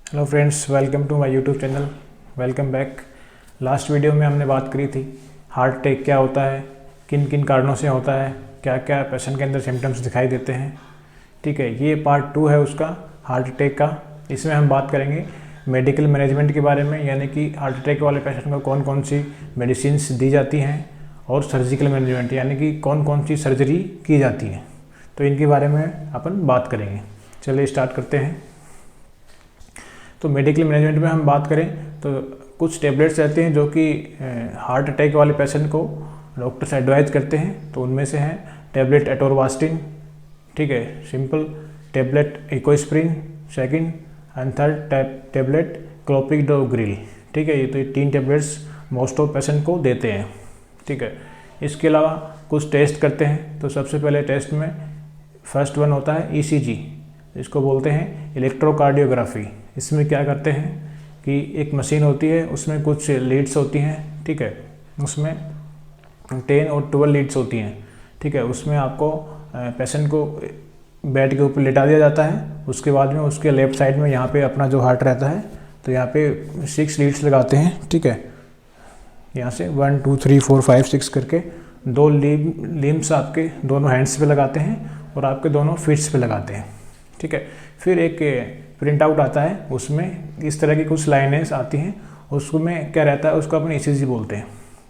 Hello friends, welcome to my YouTube channel. Welcome back. Last video में हमने बात करी थी हार्ट अटैक क्या होता है, किन किन कारणों से होता है, क्या क्या पेशेंट के अंदर सिम्टम्स दिखाई देते हैं। ठीक है, ये पार्ट 2 है उसका, हार्ट अटैक का। इसमें हम बात करेंगे मेडिकल मैनेजमेंट के बारे में, यानी कि हार्ट अटैक वाले पेशेंट को कौन कौन सी मेडिसिन दी जाती हैं, और सर्जिकल मैनेजमेंट यानी कि कौन कौन सी सर्जरी की जाती है। तो इनके बारे में अपन बात करेंगे। चलिए स्टार्ट करते हैं। तो मेडिकल मैनेजमेंट में हम बात करें तो कुछ टेबलेट्स रहते हैं जो कि हार्ट अटैक वाले पेशेंट को डॉक्टर्स एडवाइज करते हैं। तो उनमें से हैं टेबलेट एटोरवास्टिन, ठीक है, simple tablet Ecosprin, second and third tablet clopidogrel. ठीक है, ये तो 3 टेबलेट्स मोस्ट ऑफ पेशेंट को देते हैं। ठीक है, इसके अलावा कुछ टेस्ट करते हैं। तो सबसे पहले टेस्ट में फर्स्ट वन होता है ईसीजी, इसको बोलते हैं इलेक्ट्रोकार्डियोग्राफी। इसमें क्या करते हैं कि एक मशीन होती है, उसमें कुछ लीड्स होती हैं। ठीक है, उसमें 10 और 12 लीड्स होती हैं। ठीक है, उसमें आपको पेशेंट को बेड के ऊपर लेटा दिया जाता है। उसके बाद में उसके लेफ्ट साइड में यहाँ पे अपना जो हार्ट रहता है, तो यहाँ पे 6 लीड्स लगाते हैं। ठीक है, यहाँ से 1 2 3 4 5 6 करके 2 लिम्स आपके दोनों हैंड्स पे लगाते हैं और आपके दोनों फिट्स पे लगाते हैं। ठीक है, फिर एक प्रिंट आउट आता है, उसमें इस तरह की कुछ लाइनें आती हैं। उसमें क्या रहता है, उसको अपन ईसीजी बोलते हैं।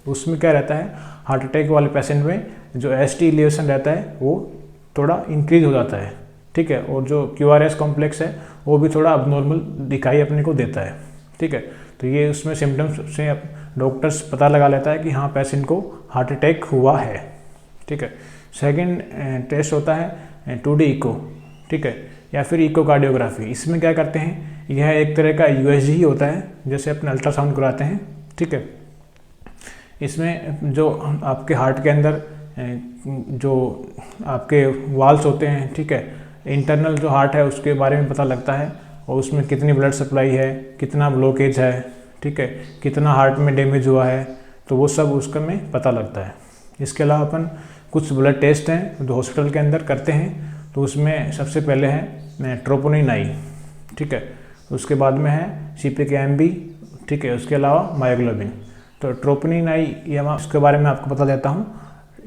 उसमें क्या रहता है, हार्ट अटैक वाले पेशेंट में जो एसटी इलेवेशन रहता है वो थोड़ा इंक्रीज हो जाता है। ठीक है, और जो क्यूआरएस कॉम्प्लेक्स है वो भी थोड़ा अबनॉर्मल दिखाई अपने को देता है। ठीक है, तो ये उसमें सिम्टम्स से डॉक्टर्स पता लगा लेता है कि हाँ पेशेंट को हार्ट अटैक हुआ है। ठीक है, सेकेंड टेस्ट होता है 2D इको, ठीक है, या फिर इकोकार्डियोग्राफी। इसमें क्या करते हैं, यह एक तरह का यूएसजी ही होता है, जैसे अपने अल्ट्रासाउंड कराते हैं। ठीक है, इसमें जो आपके हार्ट के अंदर जो आपके वाल्स होते हैं, ठीक है, इंटरनल जो हार्ट है उसके बारे में पता लगता है, और उसमें कितनी ब्लड सप्लाई है, कितना ब्लॉकेज है, ठीक है, कितना हार्ट में डैमेज हुआ है, तो वो सब उसका में पता लगता है। इसके अलावा अपन कुछ ब्लड टेस्ट हैं जो हॉस्पिटल के अंदर करते हैं। तो उसमें सबसे पहले है ट्रोपोनिन आई, ठीक है, उसके बाद में है CPK-MB, ठीक है, उसके अलावा मायोग्लोबिन। तो ट्रोपोनिन आई ये उसके बारे में आपको बता देता हूँ।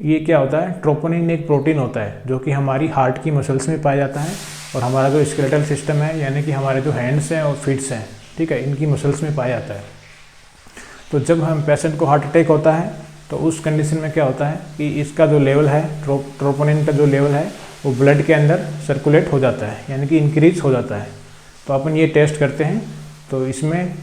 ये क्या होता है, ट्रोपोनिन एक प्रोटीन होता है जो कि हमारी हार्ट की मसल्स में पाया जाता है, और हमारा जो स्केलेटल सिस्टम है यानी कि हमारे जो हैंड्स हैं और फिट्स हैं, ठीक है, इनकी मसल्स में पाया जाता है। तो जब हम पेशेंट को हार्ट अटैक होता है तो उस कंडीशन में क्या होता है कि इसका जो लेवल है, ट्रोपोनिन का जो लेवल है वो ब्लड के अंदर सर्कुलेट हो जाता है, यानी कि इंक्रीज हो जाता है। तो अपन ये टेस्ट करते हैं, तो इसमें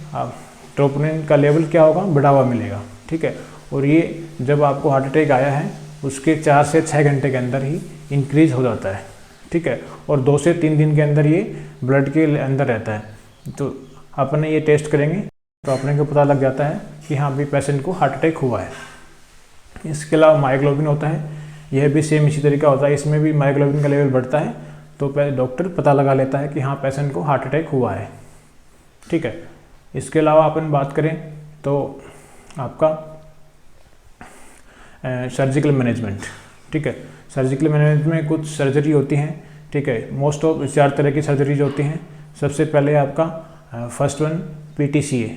ट्रोपोनिन का लेवल क्या होगा, बढ़ा हुआ मिलेगा। ठीक है, और ये जब आपको हार्ट अटैक आया है उसके 4 से 6 घंटे के अंदर ही इंक्रीज हो जाता है। ठीक है, और 2 से 3 दिन के अंदर ये ब्लड के अंदर रहता है। तो अपन ये टेस्ट करेंगे तो अपने को पता लग जाता है कि हाँ भी पेशेंट को हार्ट अटैक हुआ है। इसके अलावा मायोग्लोबिन होता है, यह भी सेम इसी तरीका होता है। इसमें भी मायोग्लोबिन का लेवल बढ़ता है तो डॉक्टर पता लगा लेता है कि हाँ पेशेंट को हार्ट अटैक हुआ है। ठीक है, इसके अलावा अपन बात करें तो आपका सर्जिकल मैनेजमेंट। ठीक है, सर्जिकल मैनेजमेंट में कुछ सर्जरी होती हैं। ठीक है, मोस्ट ऑफ 4 तरह की सर्जरीज होती हैं। सबसे पहले आपका first one PTCA,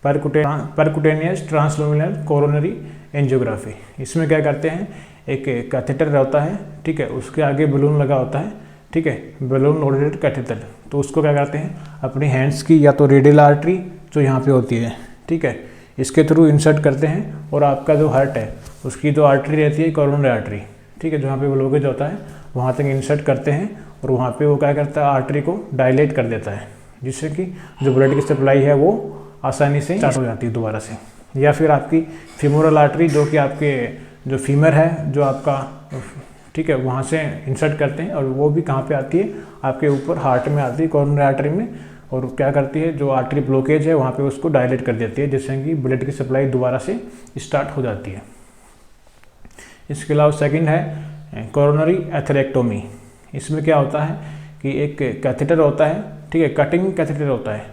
percutaneous transluminal coronary angiography. इसमें क्या करते हैं, एक कैथेटर होता है, ठीक है, उसके आगे बलून लगा होता है, ठीक है, बलून लोडेड कैथेटर। तो उसको क्या करते हैं, अपनी हैंड्स की या तो रेडियल आर्टरी जो यहाँ पे होती है, ठीक है, इसके थ्रू इंसर्ट करते हैं, और आपका जो हार्ट है उसकी जो आर्टरी रहती है कोरोनरी आर्टरी, ठीक है, जहाँ पे ब्लॉकेज होता है वहाँ तक इंसर्ट करते हैं, और वहाँ पे वो क्या करता है, आर्टरी को डायलेट कर देता है, जिससे कि जो ब्लड की सप्लाई है वो आसानी से स्टार्ट हो जाती है दोबारा से। या फिर आपकी फीमोरल आर्टरी जो कि आपके जो फीमर है जो आपका, ठीक है, वहाँ से इंसर्ट करते हैं, और वो भी कहाँ पे आती है, आपके ऊपर हार्ट में आती है, कोरोनरी आर्टरी में, और क्या करती है, जो आर्टरी ब्लॉकेज है वहाँ पे उसको डायलेट कर देती है, जिससे कि ब्लड की सप्लाई दोबारा से स्टार्ट हो जाती है। इसके अलावा सेकंड है कोरोनरी एथेरेक्टोमी। इसमें क्या होता है कि एक कैथेटर होता है, ठीक है, कटिंग कैथेटर होता है,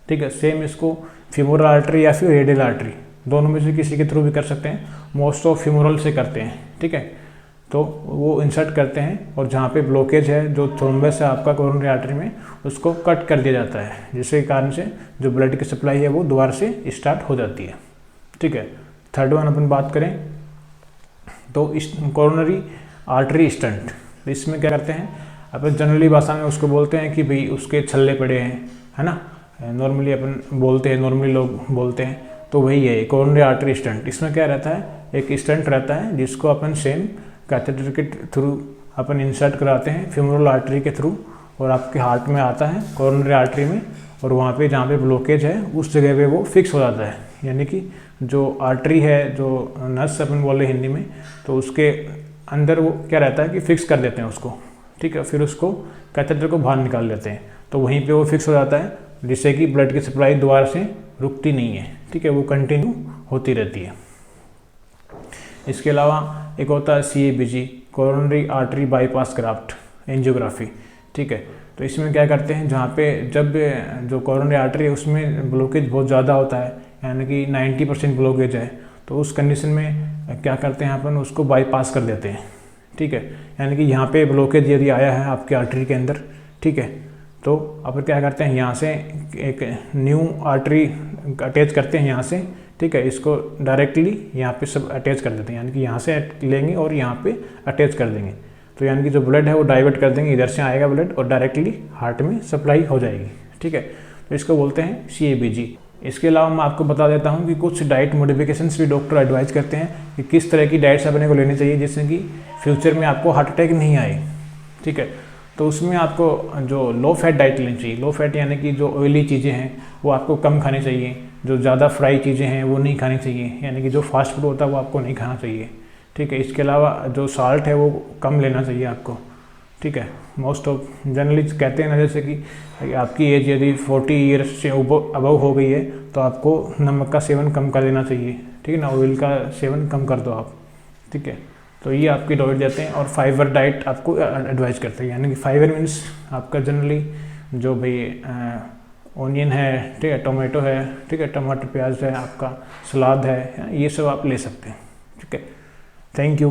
ठीक है, सेम इसको फीमोरल आर्टरी या फिर रेडियल आर्टरी दोनों में से किसी के थ्रू भी कर सकते हैं। मोस्ट ऑफ फीमोरल से करते हैं। ठीक है, तो वो इंसर्ट करते हैं और जहाँ पे ब्लॉकेज है, जो थ्रोम्बस है आपका कोरोनरी आर्टरी में, उसको कट कर दिया जाता है, जिसके कारण से जो ब्लड की सप्लाई है वो दोबारा से स्टार्ट हो जाती है। ठीक है, थर्ड वन अपन बात करें तो कोरोनरी आर्टरी स्टंट। तो इसमें क्या करते हैं, अपन जनरली भाषा में उसको बोलते हैं कि भाई उसके छल्ले पड़े हैं, है ना, नॉर्मली अपन बोलते हैं, नॉर्मली लोग बोलते हैं, तो वही है कोरोनरी आर्टरी स्टंट। इसमें क्या रहता है, एक स्टंट रहता है जिसको अपन सेम कैथेटर के थ्रू अपन इंसर्ट कराते हैं फ्यूमरल आर्टरी के थ्रू, और आपके हार्ट में आता है कोरोनरी आर्टरी में, और वहाँ पे जहाँ पे ब्लॉकेज है उस जगह पे वो फिक्स हो जाता है। यानी कि जो आर्टरी है, जो नस अपन बोले हिंदी में, तो उसके अंदर वो क्या रहता है कि फिक्स कर देते हैं उसको। ठीक है, फिर उसको कैथेटर को बाहर निकाल लेते हैं, तो वहीं पे वो फिक्स हो जाता है, जिससे कि ब्लड की सप्लाई दोबारा से रुकती नहीं है। ठीक है, वो कंटिन्यू होती रहती है। इसके अलावा एक होता है CABG, coronary artery bypass graft angiography. ठीक है, तो इसमें क्या करते हैं, जहाँ पे जब जो कोरोनरी आर्टरी है उसमें ब्लॉकेज बहुत ज़्यादा होता है, यानी कि 90% ब्लॉकेज है, तो उस कंडीशन में क्या करते हैं अपन, उसको बाईपास कर देते हैं। ठीक है, यानी कि यहाँ पे ब्लॉकेज यदि आया है आपके आर्टरी के अंदर, ठीक है, तो अपन क्या करते हैं, यहाँ से एक न्यू आर्टरी अटैच करते हैं यहाँ से। ठीक है, इसको डायरेक्टली यहाँ पे सब अटैच कर देते हैं, यानी कि यहाँ से लेंगे और यहाँ पे अटैच कर देंगे, तो यानी कि जो ब्लड है वो डाइवर्ट कर देंगे, इधर से आएगा ब्लड और डायरेक्टली हार्ट में सप्लाई हो जाएगी। ठीक है, तो इसको बोलते हैं CABG। इसके अलावा मैं आपको बता देता हूँ कि कुछ डाइट मॉडिफिकेशंस भी डॉक्टर एडवाइज करते हैं कि किस तरह की डाइट्स अपने को लेनी चाहिए, जिससे कि फ्यूचर में आपको हार्ट अटैक नहीं आए। ठीक है, तो उसमें आपको जो लो फैट डाइट लेनी चाहिए। लो फैट यानी कि जो ऑयली चीज़ें हैं वो आपको कम खानी चाहिए, जो ज़्यादा फ्राई चीज़ें हैं वो नहीं खानी चाहिए, यानी कि जो फास्ट फूड होता है वो आपको नहीं खाना चाहिए। ठीक है, इसके अलावा जो साल्ट है वो कम लेना चाहिए आपको। ठीक है, मोस्ट ऑफ जनरली कहते हैं ना, जैसे कि आपकी एज यदि 40 ईयर्स से अबव हो गई है तो आपको नमक का सेवन कम कर देना चाहिए। ठीक है ना, ऑयल का सेवन कम कर दो आप। ठीक है, तो ये आपकी डाइट देते हैं, और फाइबर डाइट आपको एडवाइस करते हैं, यानी कि फाइबर मीन्स आपका जनरली जो भाई ऑनियन है, ठीक है, टोमेटो है, ठीक है, टमाटर प्याज है, आपका सलाद है, ये सब आप ले सकते हैं। ठीक है, थैंक यू।